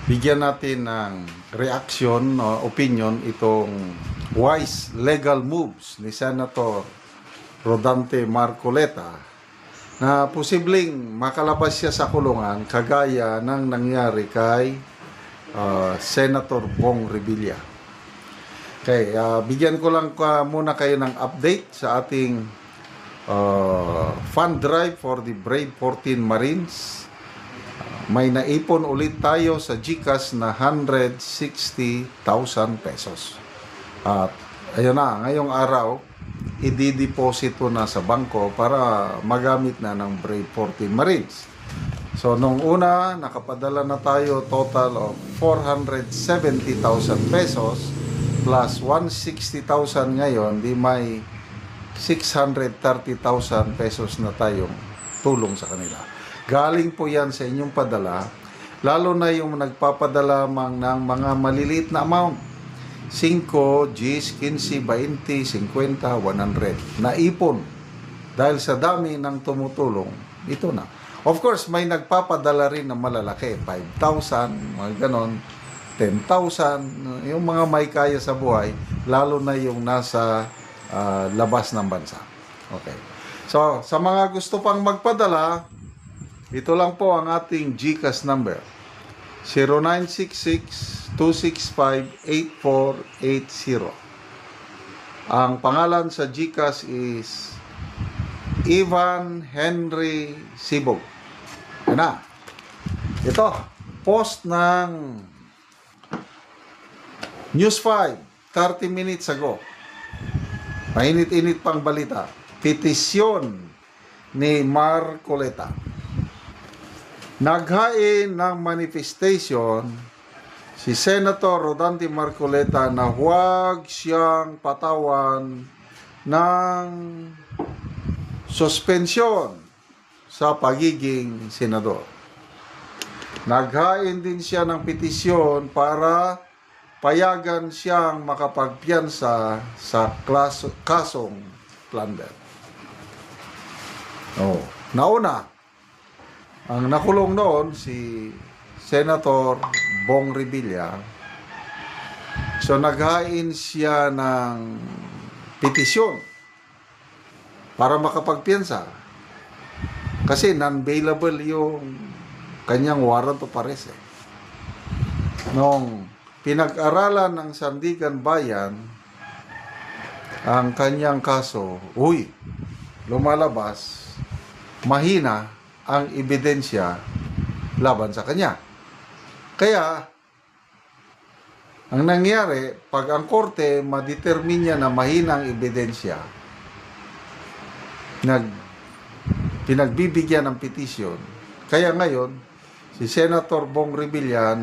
bigyan natin ng reaction o opinion itong wise legal moves ni Senator Rodante Marcoleta na posibleng makalabas siya sa kulungan kagaya ng nangyari kay Senator Bong Revilla. Okay, bigyan ko lang muna kayo ng update sa ating fund drive for the Brave 14 Marines. May naipon ulit tayo sa GCash na 160,000 pesos. At ayun na, ngayong araw, i-deposito na sa bangko para magamit na ng Brave 14 Marines. So, nung una, nakapadala na tayo total of 470,000 pesos plus 160,000 ngayon, di may 630,000 pesos na tayong tulong sa kanila. Galing po yan sa inyong padala, lalo na yung nagpapadala ng mga maliliit na amount. 5, 10, 15, 20, 50, 100. Naipon. Dahil sa dami ng tumutulong, ito na. Of course, may nagpapadala rin na malalaki. 5,000, mga ganon. 10,000. Yung mga may kaya sa buhay, lalo na yung nasa labas ng bansa. Okay. So, sa mga gusto pang magpadala, ito lang po ang ating GCash number. 0966-265-8480. Ang pangalan sa GCash is Ivan Henry Sibog. Yan na. Ito, post ng News 5, 30 minutes ago. Mainit-init pang balita. Petisyon ni Marcoleta. Naghain ng manifestation si Senator Rodante Marcoleta na huwag siyang patawan ng suspensyon sa pagiging senador. Naghain din siya ng petisyon para payagan siyang makapagpiyansa sa kasong plunder. Nauna, ang nakulong noon si Senator Bong Revilla. So naghain siya ng petisyon para makapagpiyansa. Kasi non-bailable yung kanyang warrant of arrest. Nung pinag-aralan ng Sandigan Bayan ang kanyang kaso, lumalabas, mahina ang ebidensya laban sa kanya. Kaya, ang nangyari, pag ang korte madetermine niya na mahina ang ebidensya, pinagbibigyan ng petisyon. Kaya ngayon, si Senator Bong Revilla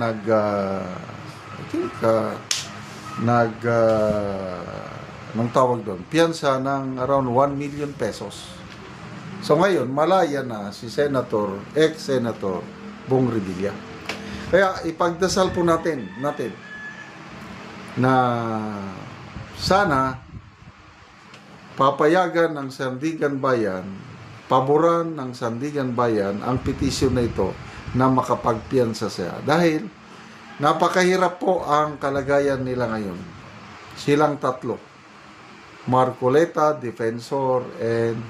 nung tawag doon, piyansa ng around 1 million pesos. So ngayon, malaya na si ex-Senator Bong Revilla. Kaya ipagdasal po natin na sana papayagan ng Sandigan Bayan, paboran ng Sandigan Bayan ang petisyon na ito na makapagpiyansa siya. Dahil napakahirap po ang kalagayan nila ngayon. Silang tatlo. Marcoleta, Defensor, and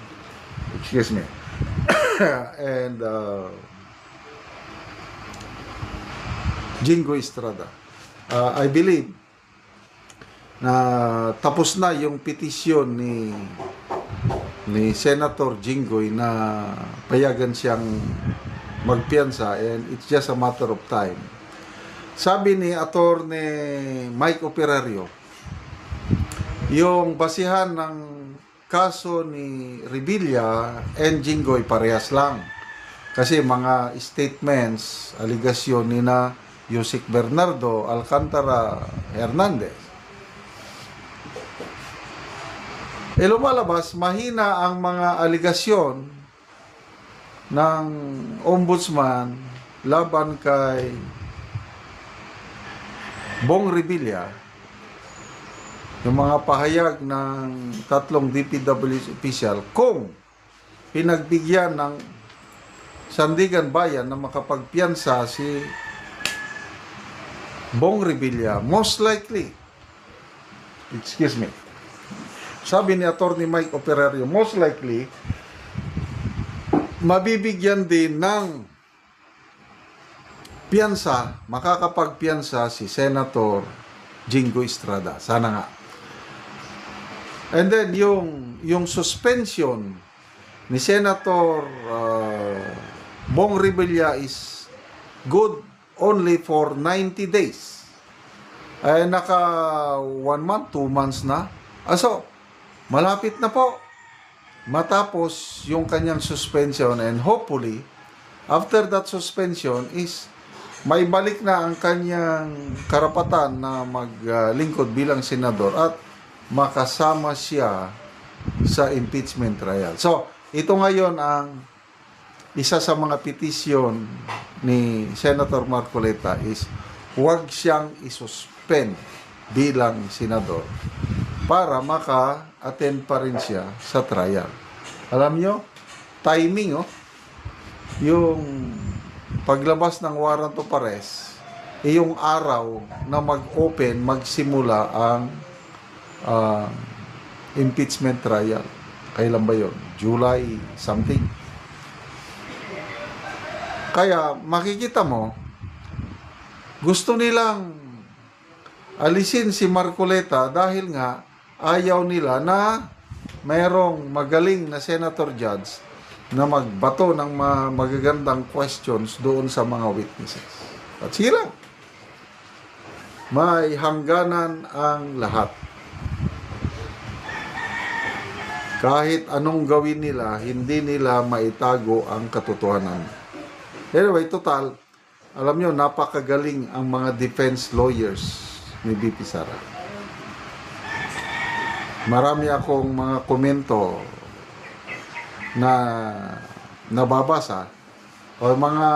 Jingo Estrada. I believe na tapos na yung petisyon ni Senator Jinggoy na payagan siyang magpiyansa, and it's just a matter of time. Sabi ni Attorney Mike Operario, yung basihan ng kaso ni Revilla and Jinggoy parehas lang. Kasi mga statements, aligasyon ni na Yusek Bernardo, Alcantara, Hernandez. Lumalabas, mahina ang mga aligasyon ng ombudsman laban kay Bong Revilla. Yung mga pahayag ng tatlong DPWH official, kung pinagbigyan ng Sandigan Bayan na makapagpiyansa si Bong Revilla, most likely, excuse me, sabi ni Attorney Mike Operario, most likely, mabibigyan din ng piyansa, makakapagpiyansa si Senator Jingo Estrada. Sana nga. And then, yung suspension ni Senator Bong Revilla is good only for 90 days. Ay naka 1 month, 2 months na. So, malapit na po matapos yung kanyang suspension, and hopefully, after that suspension is may balik na ang kanyang karapatan na maglingkod bilang senador at makasama siya sa impeachment trial. So, ito ngayon ang isa sa mga petisyon ni Senator Marcoleta is huwag siyang isuspend bilang senador para maka-attend pa rin siya sa trial. Alam nyo, timing, yung paglabas ng warrant of arrest, yung araw na magsimula ang impeachment trial. Kailan ba yun? July something. Kaya makikita mo, gusto nilang alisin si Marcoleta dahil nga ayaw nila na mayroong magaling na senator judge na magbato ng magagandang questions doon sa mga witnesses. At sige lang, may hangganan ang lahat. Kahit anong gawin nila, hindi nila maitago ang katotohanan. Anyway, total, alam nyo, napakagaling ang mga defense lawyers ni BP Sara. Marami akong mga komento na nababasa o mga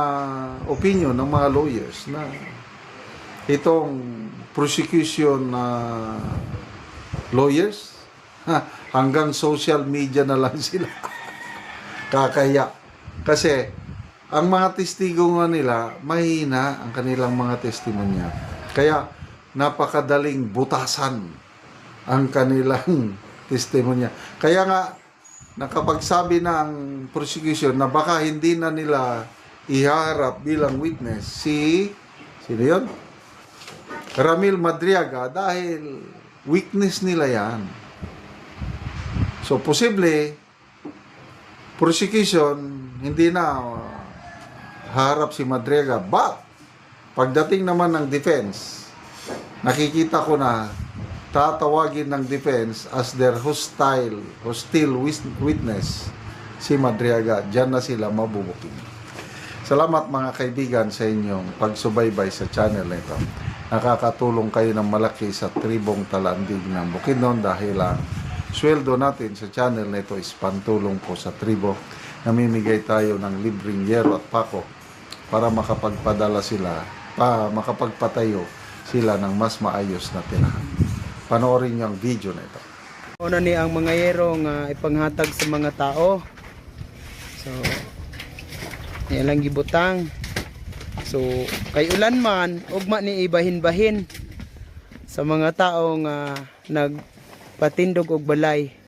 opinion ng mga lawyers na itong prosecution na lawyers, hanggang social media na lang sila. Kakaya. Kasi, ang mga testigo nga nila, mahina ang kanilang mga testimonya. Kaya, napakadaling butasan ang kanilang testimonya. Kaya nga, nakapagsabi na ang prosecution na baka hindi na nila iharap bilang witness sino yun? Ramil Madriaga, dahil weakness nila yan. So, posible, prosecution, hindi na harap si Madriaga. But, pagdating naman ng defense, nakikita ko na tatawagin ng defense as their hostile witness si Madriaga. Diyan na sila mabubuking. Salamat mga kaibigan sa inyong pagsubaybay sa channel nito. Nakakatulong kayo ng malaki sa tribong Talandig ng Bukidnon dahil ang sweldo natin sa channel na ito is pantulong po sa tribo. Namimigay tayo ng libreng yero at pako para makapagpadala sila, makapagpatayo sila ng mas maayos na tinahan. Panoorin niyo ang video na ito. Una ni ang mga yero nga ipanghatag sa mga tao. So, yan lang gibutang. So, kay ulan man, ugma ni ibahin-bahin sa mga tao nga nagpatindog og balay.